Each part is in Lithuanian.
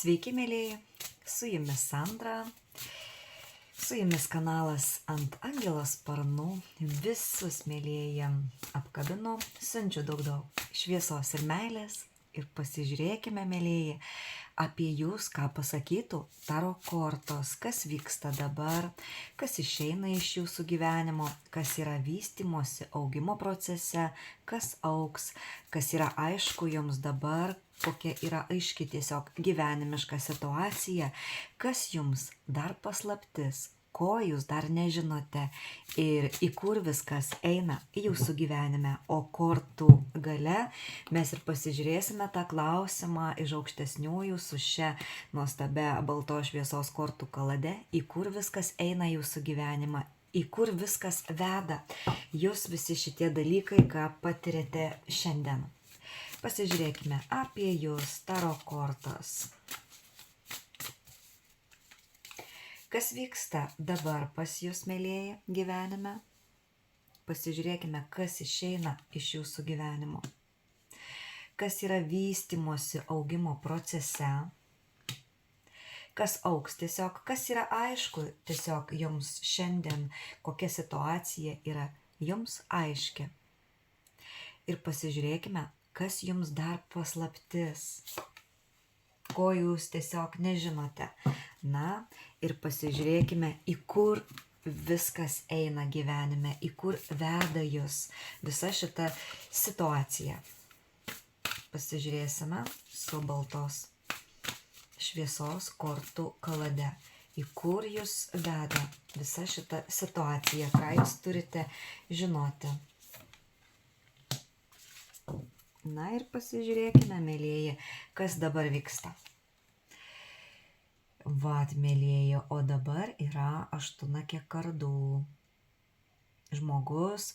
Sveiki, mėlyjei, su jumis Sandra, su jumis kanalas Ant angelo sparnų, visus mėlyjei apkabinu, siunčiu daug šviesos ir meilės ir pasižiūrėkime, mėlyjei, apie jūs, ką pasakytų taro kortos, kas vyksta dabar, kas išeina iš jūsų gyvenimo, kas yra vystymosi, augimo procese, kas augs, kas yra aišku jums dabar, kokia yra aiški tiesiog gyvenimiška situacija, kas jums dar paslaptis, ko jūs dar nežinote ir į kur viskas eina jūsų gyvenime. O kortų gale mes ir pasižiūrėsime tą klausimą iš aukštesniųjų su šia nuostabia baltos šviesos kortų kalade, į kur viskas eina jūsų gyvenimą, į kur viskas veda jūs visi šitie dalykai, ką patiriate šiandien. Pasižiūrėkime apie jūs, taro kortos. Kas vyksta dabar pas jūs, mėlyjei, gyvenime? Pasižiūrėkime, kas išeina iš jūsų gyvenimo. Kas yra vystymosi augimo procese. Kas augs tiesiog, kas yra aišku tiesiog jums šiandien, kokia situacija yra jums aiški. Ir pasižiūrėkime, kas jums dar paslaptis, ko jūs tiesiog nežinote. Na, ir pasižiūrėkime, į kur viskas eina gyvenime, į kur veda jūs visa šita situacija. Pasižiūrėsime su baltos šviesos kortų kalade, į kur jūs veda visa šita situacija, ką jūs turite žinoti. Na ir pasižiūrėkime, mėlyjei, kas dabar vyksta. Vat, mėlyjei, o dabar yra 8 kardų. Žmogus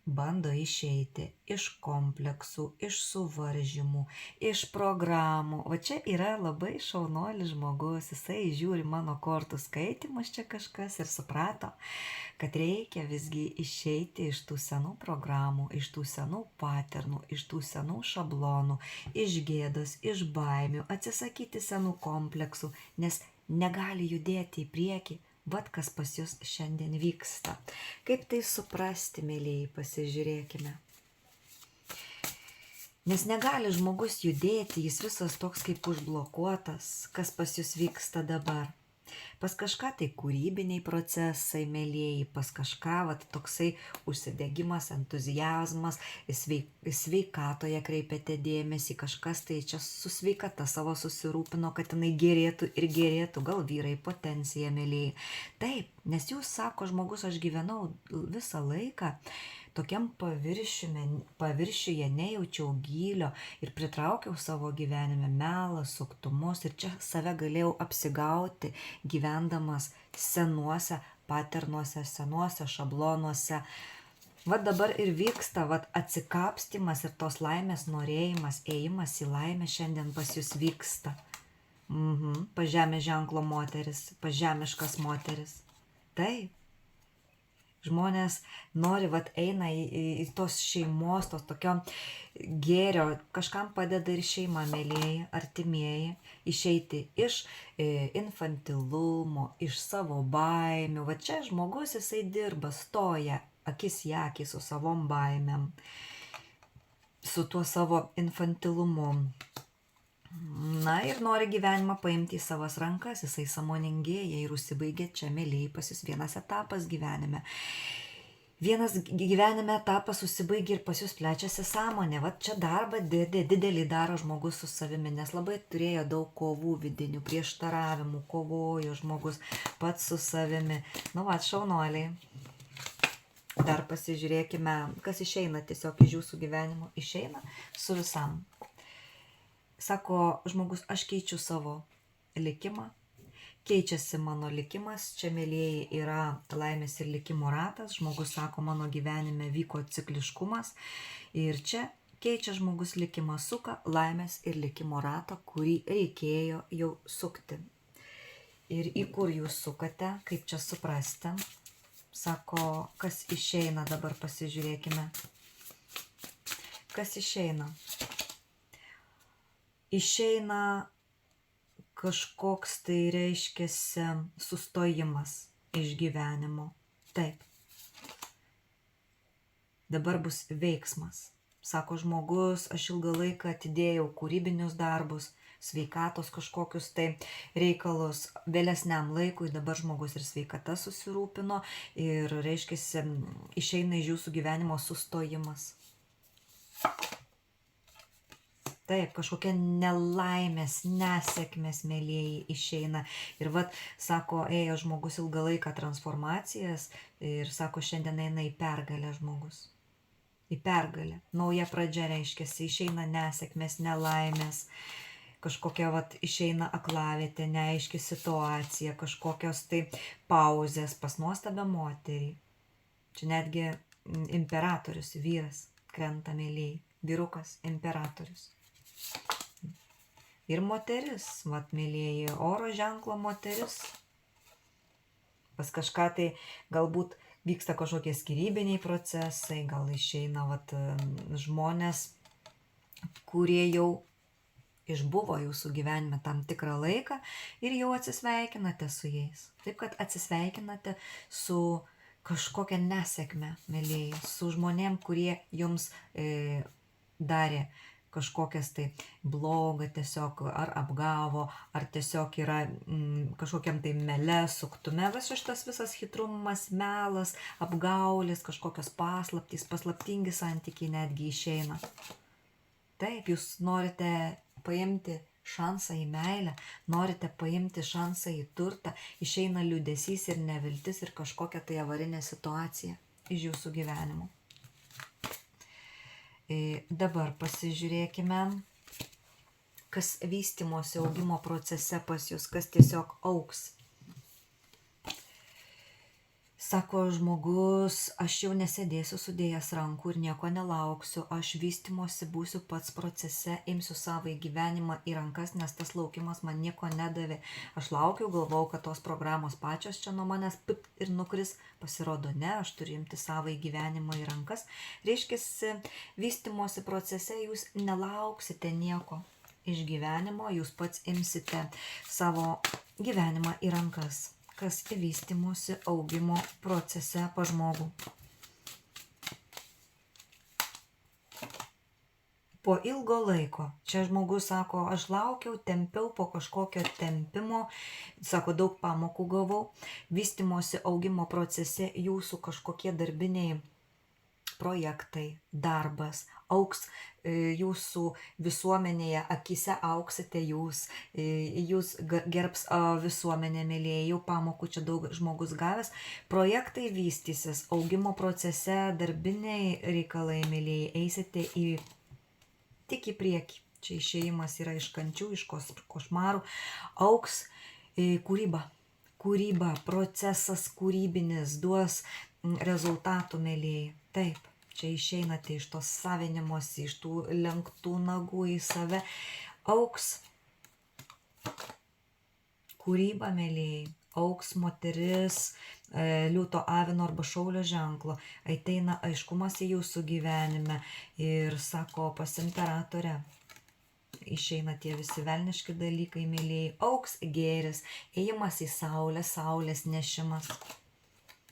bando išeiti iš kompleksų, iš suvaržymų, iš programų. O čia yra labai šaunuolis žmogus, jisai žiūri mano kortų skaitymus čia kažkas ir suprato, kad reikia visgi išeiti iš tų senų programų, iš tų senų paternų, iš tų senų šablonų, iš gėdos, iš baimių, atsisakyti senų kompleksų, nes negali judėti į priekį. Vat kas pas jūs šiandien vyksta. Kaip tai suprasti, mėlyjei, pasižiūrėkime. Nes negali žmogus judėti, jis visas toks kaip užblokuotas, kas pas jūs vyksta dabar. Pas kažką tai kūrybiniai procesai, mėlyjei, pas kažką vat, toksai užsidegimas, entuziazmas, sveikatoje kreipiate dėmesį, kažkas tai čia su sveikata savo susirūpino, kad jinai gerėtų ir gerėtų, gal vyrai potencija, mėlyjei. Taip, nes jūs sako žmogus, aš gyvenau visą laiką tokiam paviršiuje, nejaučiau gylio ir pritraukiau savo gyvenime melą, suktumus ir čia save galėjau apsigauti, gyvendamas senuose paternuose, senuose šablonuose. Vat dabar ir vyksta atsikapstymas ir tos laimės norėjimas, ėjimas į laimę šiandien pas jūs vyksta. Pas žemės ženklo moteris, pas žemiškas moteris. Taip. Žmonės nori, eina į tos šeimos, tos tokio gėrio, kažkam padeda ir šeima, mėlyjei, artimieji, išeiti iš infantilumo, iš savo baimių. Va čia žmogus jisai dirba, stoja akis į akį su savom baimėm, su tuo savo infantilumu. Na ir nori gyvenimą paimti į savas rankas, jisai sąmoningėja ir užsibaigė čia, mėlyjei, pas jūs vienas etapas gyvenime. Vienas gyvenime etapas užsibaigė ir pas jūs plečiasi sąmonė. Vat čia darbą didelį daro žmogus su savimi, nes labai turėjo daug kovų vidinių, prieštaravimų, kovojo žmogus pats su savimi. Nu vat, šaunuoliai. Dar pasižiūrėkime, kas išeina tiesiog iš jūsų gyvenimo. Išeina su visam. Sako žmogus, aš keičiu savo likimą, keičiasi mano likimas, čia, mėlyjei, yra laimės ir likimo ratas, žmogus sako, mano gyvenime vyko cikliškumas ir čia keičia žmogus likimą, suka laimės ir likimo ratą, kurį reikėjo jau sukti. Ir į kur jūs sukate, kaip čia suprasti, sako, kas išeina, dabar pasižiūrėkime, kas išeina. Išeina kažkoks tai reiškiasi sustojimas iš gyvenimo. Taip. Dabar bus veiksmas. Sako žmogus, aš ilgą laiką atidėjau kūrybinius darbus, sveikatos kažkokius tai reikalus vėlesniam laikui, dabar žmogus ir sveikata susirūpino ir reiškiasi išeina iš jūsų gyvenimo sustojimas. Taip, kažkokia nelaimės, nesėkmės, mėlėjai, išeina. Ir vat, sako, ėjo žmogus ilgą laiką transformacijas ir sako, šiandien eina į pergalę žmogus. Į pergalę. Nauja pradžia reiškiasi, išeina nesėkmės, nelaimės, kažkokia vat, išeina aklavietė, neaiški situacija, kažkokios tai pauzės pas nuostabią moterį. Čia netgi imperatorius, vyras, krenta mėlėjai, vyrukas, imperatorius. Ir moteris, vat mėlėjai, oro ženklo moteris. Pas kažką tai galbūt vyksta kažkokie skyrybiniai procesai, gal išeina vat žmonės, kurie jau išbuvo jūsų gyvenime tam tikrą laiką ir jau atsisveikinate su jais. Taip, kad atsisveikinate su kažkokia nesėkme, mėlėjai, su žmonėm, kurie jums darė kažkokias tai blogą tiesiog ar apgavo, ar tiesiog yra kažkokiam tai mele, suktume. Šitas visas hitrumas, melas, apgaulis, kažkokios paslaptys, paslaptingi santykiai netgi išeina. Taip, jūs norite paimti šansą į meilę, norite paimti šansą į turtą, išeina liūdesys ir neviltis ir kažkokia tai avarinė situacija iš jūsų gyvenimo. Dabar pasižiūrėkime, kas vystymosi augimo procese pas jūs, kas tiesiog augs. Sako žmogus, aš jau nesėdėsiu sudėjęs rankų ir nieko nelauksiu, aš vystymosi būsiu pats procese, imsiu savo gyvenimą į rankas, nes tas laukimas man nieko nedavė. Aš laukiau, galvau, kad tos programos pačios čia nuo manęs pip ir nukris, pasirodo ne, aš turiu imti savo gyvenimą į rankas. Reiškiasi, vystymosi procese jūs nelauksite nieko iš gyvenimo, jūs pats imsite savo gyvenimą į rankas. Kas vystymosi augimo procese pas žmogų. Po ilgo laiko, čia žmogus sako, aš laukiau, tempiau po kažkokio tempimo, sako, daug pamokų gavau, vystymosi augimo procese jūsų kažkokie darbiniai projektai, darbas, auks jūsų visuomenėje, akise auksite jūs gerbs visuomenė, mėlėjai, jau pamokų čia daug žmogus gavęs, projektai vystysis, augimo procese, darbiniai reikalai, mėlėjai, eisite tik į priekį, čia išėjimas yra iš kančių, iš košmarų, auks kūryba, procesas kūrybinis, duos rezultatų, mėlėjai, taip. Čia išeinate iš tos savinimosi, iš tų lenktų nagų į save. Auks kūryba, mėlėjai, auks moteris, liūto avino arba šaulio ženklo. Ateina aiškumas į jūsų gyvenime ir sako pas imperatorę. Išeina tie visi velniški dalykai, mėlėjai. Auks gėris, ėjimas į saulę, saulės nešimas.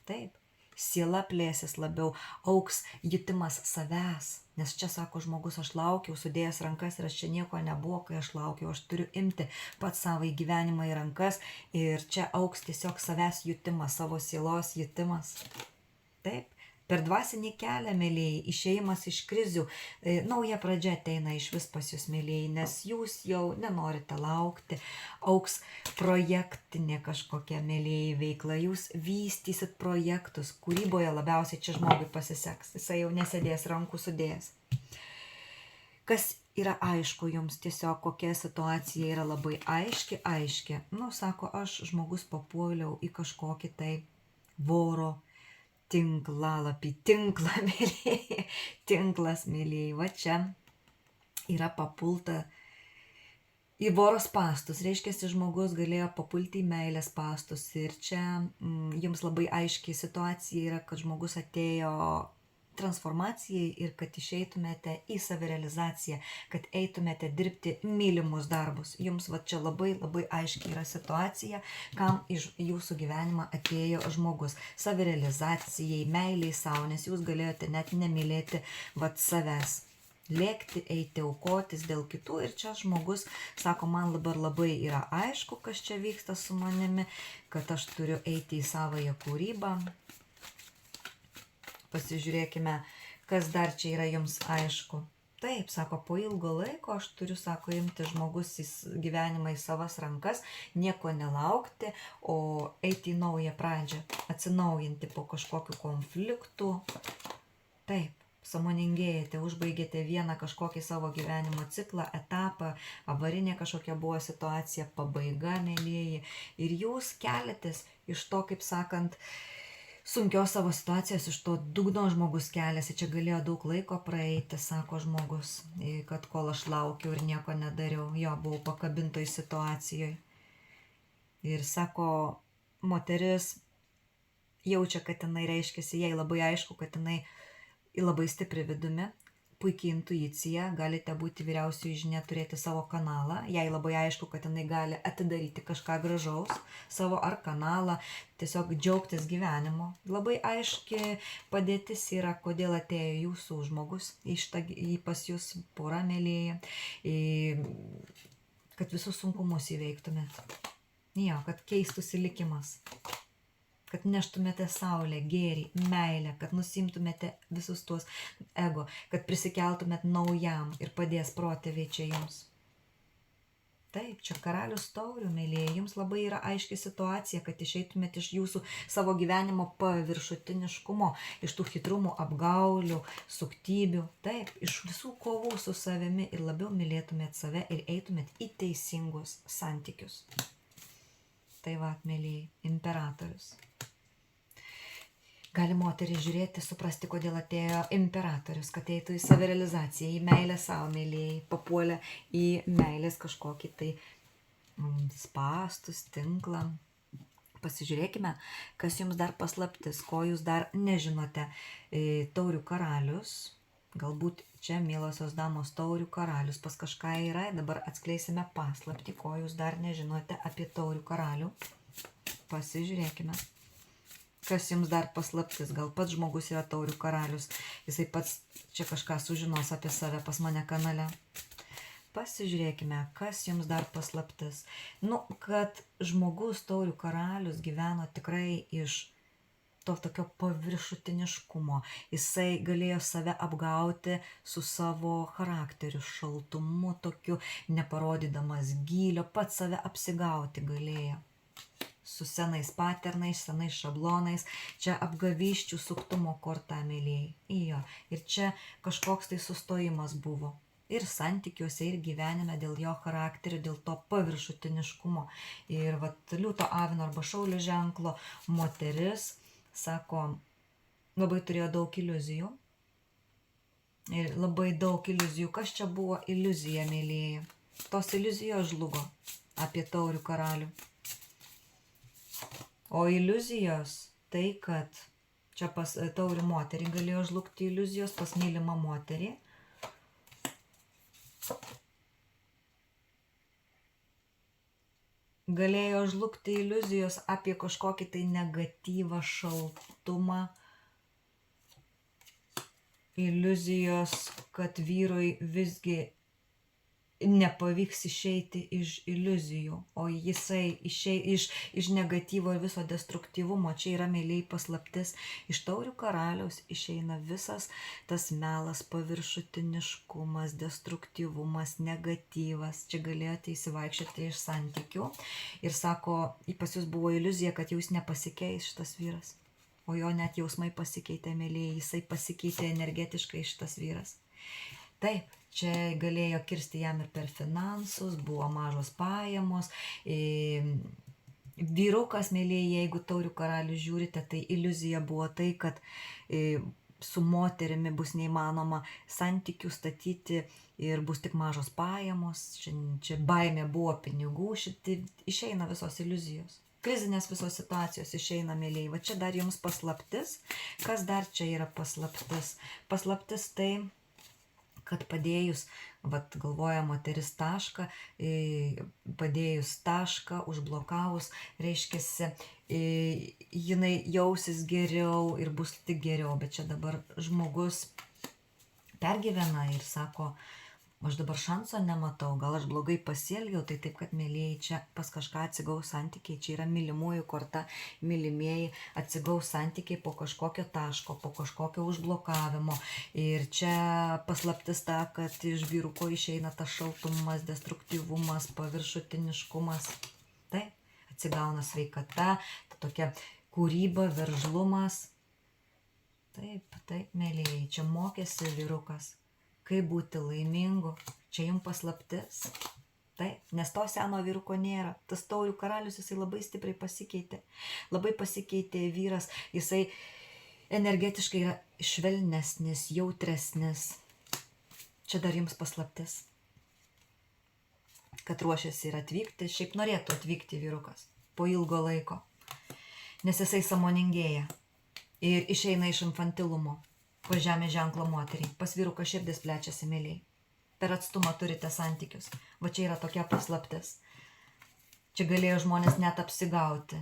Taip. Siela plėsis labiau, auks jutimas savęs, nes čia sako žmogus, aš laukiau, sudėjęs rankas ir aš čia nieko nebuvo, kai aš laukiau, aš turiu imti pats savo gyvenimą į rankas ir čia auks tiesiog savęs jutimas, savo sielos jutimas. Taip, per dvasinį kelią, mėlėjai, išėjimas iš krizių, nauja pradžia ateina iš vis pas jūs, mėlėjai, nes jūs jau nenorite laukti, auks projektinė kažkokia, mėlėjai, veikla, jūs vystysit projektus, kūryboje labiausiai čia žmogui pasiseks, jisai jau nesėdės rankų sudėjęs. Kas yra aišku jums, tiesiog kokia situacija yra labai aiški, sako, aš žmogus papuoliau į kažkokį tai voro tinklalapį, tinklą, mėlėjai, tinklas, mėlėjai, va čia yra papulta į voros spąstus, reiškia, žmogus galėjo papulti į meilės spąstus ir čia jums labai aiškiai situacija yra, kad žmogus atėjo transformacijai ir kad išeitumėte į savirealizaciją, kad eitumėte dirbti mylimus darbus. Jums va čia labai labai aiškiai yra situacija, kam iš jūsų gyvenimą atėjo žmogus. Savirealizacijai, meiliai savo, nes jūs galėjote net nemylėti vat savęs. Lėkti, eiti, aukotis dėl kitų ir čia žmogus sako, man dabar labai yra aišku, kas čia vyksta su manimi, kad aš turiu eiti į savąją kūrybą. Pasižiūrėkime, kas dar čia yra jums aišku. Taip, sako, po ilgo laiko aš turiu, sako, imti žmogus į gyvenimą į savas rankas, nieko nelaukti, o eiti į naują pradžią, atsinaujinti po kažkokių konfliktų. Taip, sąmoningėjate, užbaigėte vieną kažkokį savo gyvenimo ciklą, etapą, avarinė kažkokia buvo situacija, pabaiga, mėlyjeji. Ir jūs keliatės iš to, kaip sakant, sunkios savo situacijos, iš to dugno žmogus keliasi. Čia galėjo daug laiko praeiti, sako žmogus, kad kol aš laukiau ir nieko nedariau. Jo, buvau pakabintoj situacijoje. Ir sako, moteris jaučia, kad jinai reiškiasi, jai labai aišku, kad jinai labai stipri vidumi, puikiai intuicija, galite būti vyriausioji žinia, turėti savo kanalą, jai labai aišku, kad jinai gali atidaryti kažką gražaus, savo ar kanalą, tiesiog džiaugtis gyvenimu. Labai aiški padėtis yra, kodėl atėjo jūsų žmogus pas jūs, pora mėlyje, kad visus sunkumus įveiktumėt. Jo, kad keistųsi likimas. Kad neštumėte saulę, gėrį, meilę, kad nusimtumėte visus tuos ego, kad prisikeltumėt naujam ir padės protėviai čia jums. Taip, čia karalius taurių, mėlyje, jums labai yra aiški situacija, kad išeitumėt iš jūsų savo gyvenimo paviršutiniškumo, iš tų hitrumų, apgaulių, suktybių, taip, iš visų kovų su savimi ir labiau mylėtumėt save ir eitumėt į teisingus santykius. Tai va, mėlyje, imperatorius. Gali moterį žiūrėti, suprasti, kodėl atėjo imperatorius, kad eitų į savirealizaciją, į meilę savo, mėlyje, papuolę į meilės kažkokį tai spastus, tinklą. Pasižiūrėkime, kas jums dar paslaptis, ko jūs dar nežinote. Taurių karalius, galbūt čia, mielosios damos, taurių karalius pas kažką yra, dabar atskleisime paslaptį, ko jūs dar nežinote apie taurių karalių. Pasižiūrėkime. Kas jums dar paslaptis, gal pats žmogus yra taurių karalius, jisai pats čia kažką sužinos apie save pas mane kanale. Pasižiūrėkime, kas jums dar paslaptis. Kad žmogus taurių karalius gyveno tikrai iš to tokio paviršutiniškumo. Jisai galėjo save apgauti su savo charakteriu, šaltumu tokiu, neparodydamas gylio, pats save apsigauti galėjo. Su senais paternais, senais šablonais, čia apgavyščių suktumo korta, mėlyje. Ir čia kažkoks tai sustojimas buvo. Ir santykiuose, ir gyvenime dėl jo charakterio, dėl to paviršutiniškumo. Ir vat liūto avino arba šaulio ženklo moteris, sako, labai turėjo daug iliuzijų. Ir labai daug iliuzijų. Kas čia buvo iliuzija, mėlyje? Tos iliuzijos žlugo apie taurių karalių. O iliuzijos tai, kad čia pas taurių moterį galėjo žlugti iliuzijos, pas mylimą moterį. Galėjo žlugti iliuzijos apie kažkokį tai negatyvą, šaltumą. Iliuzijos, kad vyrui visgi nepavyks išeiti iš iliuzijų, o jisai iš negatyvo ir viso destruktyvumo. Čia yra, mėlyje, paslaptis. Iš taurių karaliaus išeina visas tas melas, paviršutiniškumas, destruktyvumas, negatyvas. Čia galėjote įsivaikščioti iš santykių. Ir sako, pas jūs buvo iliuzija, kad jūs nepasikeis šitas vyras. O jo net jausmai pasikeitė, mėlyje. Jisai pasikeitė energetiškai šitas vyras. Taip. Čia galėjo kirsti jam ir per finansus, buvo mažos pajamos. Vyrukas, mėlyje, jeigu taurių karalių žiūrite, tai iliuzija buvo tai, kad su moterimi bus neįmanoma santykių statyti ir bus tik mažos pajamos. Čia baimė buvo pinigų, išeina visos iliuzijos. Krizinės visos situacijos išeina, mėlyjei. Va čia dar jums paslaptis. Kas dar čia yra paslaptis? Paslaptis tai, kad padėjus, vat galvoja moteris tašką, padėjus tašką, užblokavus, reiškiasi, jinai jausis geriau ir bus tik geriau, bet čia dabar žmogus pergyvena ir sako, aš dabar šanso nematau, gal aš blogai pasielgiau, tai taip, kad mėlyjei čia pas kažką atsigaus santykiai, čia yra mylimųjų korta, mylimieji atsigaus santykiai po kažkokio taško, po kažkokio užblokavimo. Ir čia paslaptis ta, kad iš vyruko išeina tas šaltumas, destruktyvumas, paviršutiniškumas. Taip, atsigauna sveikata, tokia kūryba, veržlumas. Taip, mėlyjei, čia mokėsi vyrukas. Kaip būti laimingu, čia jums paslaptis. Taip, nes to seno vyruko nėra. Tas taurių karalius, jisai labai stipriai pasikeitė. Labai pasikeitė vyras, jisai energetiškai yra švelnesnis, jautresnis. Čia dar jums paslaptis. Kad ruošiasi ir atvykti, šiaip norėtų atvykti vyrukas po ilgo laiko. Nes jisai sąmoningėja ir išeina iš infantilumo. Pas žemės ženklo moterį. Pas vyruką širdis plečiasi, mėlyjei. Per atstumą turite santykius. Va čia yra tokia paslaptis. Čia galėjo žmonės net apsigauti.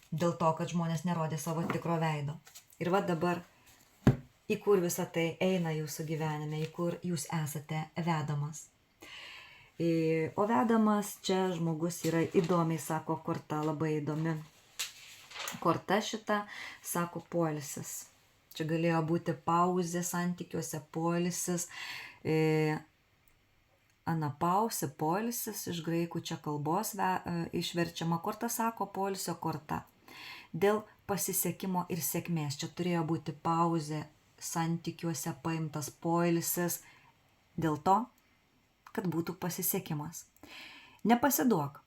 Dėl to, kad žmonės nerodė savo tikro veido. Ir va dabar, į kur visą tai eina jūsų gyvenime, į kur jūs esate vedamas. O vedamas čia žmogus yra įdomiai, sako korta, labai įdomi. Korta šita, sako poilsis. Čia galėjo būti pauzė santykiuose, poilsis, anapause, poilsis, iš graikų čia kalbos išverčiama. Korta sako poilsio korta. Dėl pasisekimo ir sėkmės. Čia turėjo būti pauzė santykiuose, paimtas poilsis, dėl to, kad būtų pasisekimas. Nepasiduok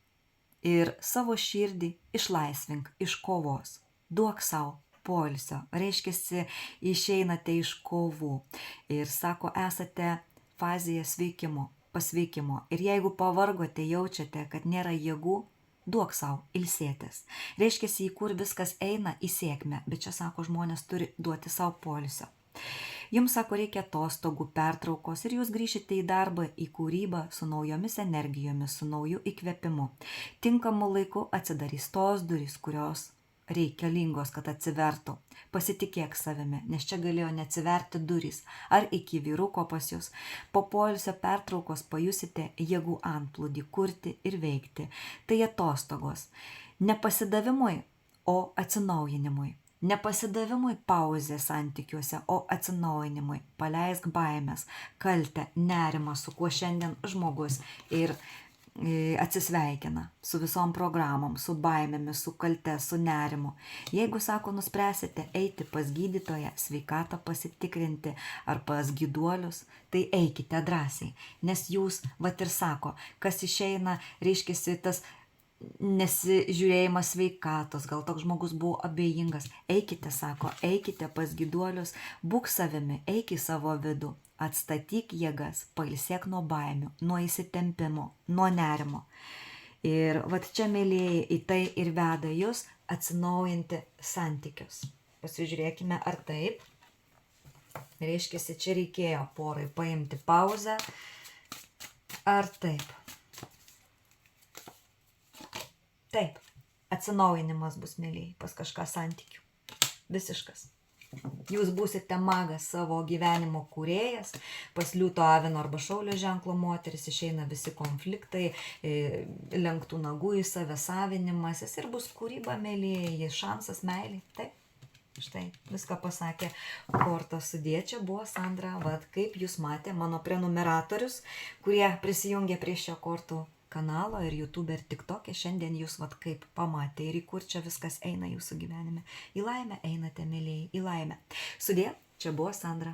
ir savo širdį išlaisvink iš kovos. Duok savo poilsio, reiškiasi, išeinate iš kovų ir sako, esate fazėje sveikimo, pasveikimo. Ir jeigu pavargote, jaučiate, kad nėra jėgų, duok savo ilsėtis. Reiškiasi, į kur viskas eina, į sėkmę, bet čia, sako, žmonės turi duoti savo poilsio. Jums, sako, reikia atostogų, pertraukos ir jūs grįšite į darbą, į kūrybą su naujomis energijomis, su nauju įkvėpimu. Tinkamu laiku atsidarys tos durys, kurios reikalingos, kad atsivertų. Pasitikėk savimi, nes čia galėjo neatsiverti durys. Ar iki vyruko pas jūs. Po poilsio pertraukos pajusite jėgų antplūdį kurti ir veikti. Tai atostogos. Nepasidavimui, o atsinaujinimui. Nepasidavimui pauzė santykiuose, o atsinaujinimui. Paleisk baimės, kaltę, nerimą, su kuo šiandien žmogus ir atsisveikina su visom programom, su baimėmis, su kalte, su nerimu. Jeigu, sako, nuspręsite eiti pas gydytoją, sveikatą pasitikrinti ar pas gyduolius, tai eikite drąsiai, nes jūs, vat ir sako, kas išeina, reiškiasi tas nesižiūrėjimas sveikatos, gal toks žmogus buvo abejingas. Eikite, sako, eikite pas gyduolius, būk savimi, eik į savo vidų, atstatyk jėgas, pailsėk nuo baimių, nuo įsitempimo, nuo nerimo. Ir vat čia, mėlyjei, į tai ir veda jūs atsinaujinti santykius. Pasižiūrėkime, ar taip. Reiškiasi, čia reikėjo porai paimti pauzę. Ar taip? Taip, atsinaujinimas bus, mėlyjei, pas kažką santykių. Visiškas. Jūs būsite magas, savo gyvenimo kūrėjas, pas liūto, avino arba šaulio ženklo moteris, išeina visi konfliktai, lenktų nagų į save savinimasis ir bus kūryba, mėlyjei, šansas meiliai. Taip, štai, viską pasakė korta sudė. Čia buvo Sandra, vat kaip jūs matė, mano prenumeratorius, kurie prisijungė prie šio kortų kanalo ir YouTube ir TikTok'e, šiandien jūs vat kaip pamatė ir į kur čia viskas eina jūsų gyvenime. Į laimę einate, mėlyjei, į laimę. Sudė, čia buvo Sandra.